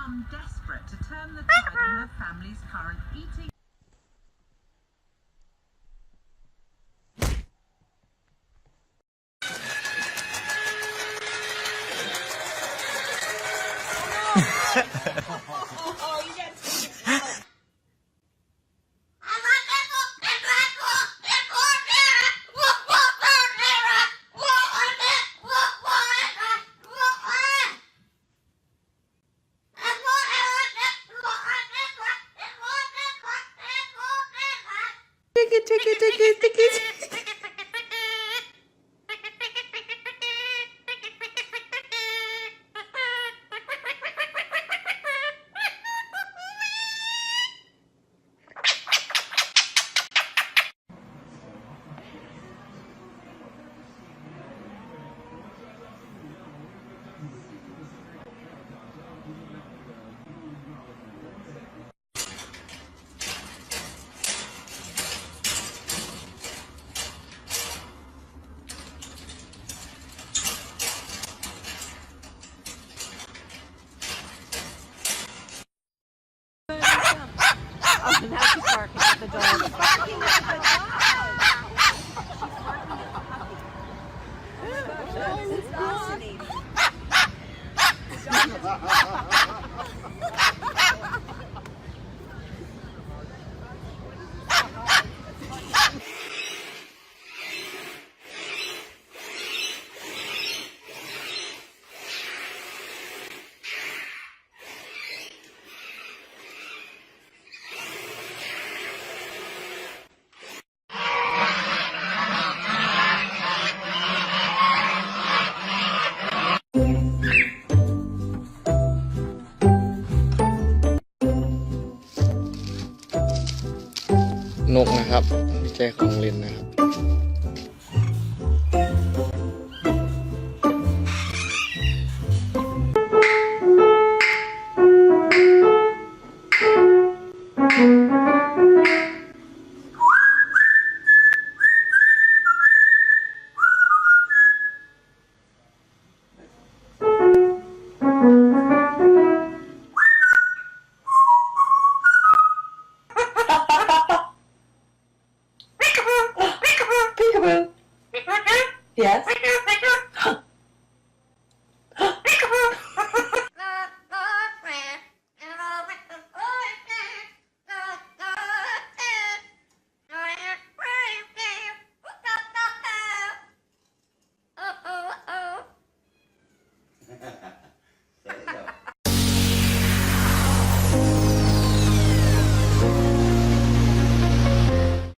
become desperate to turn the tide in her family's current eating. Take it. Oh, now she's barking at the dog. She's barking at the dog. This is fascinating.นกนะครับไม่ใช่ของเล่นนะครับYes.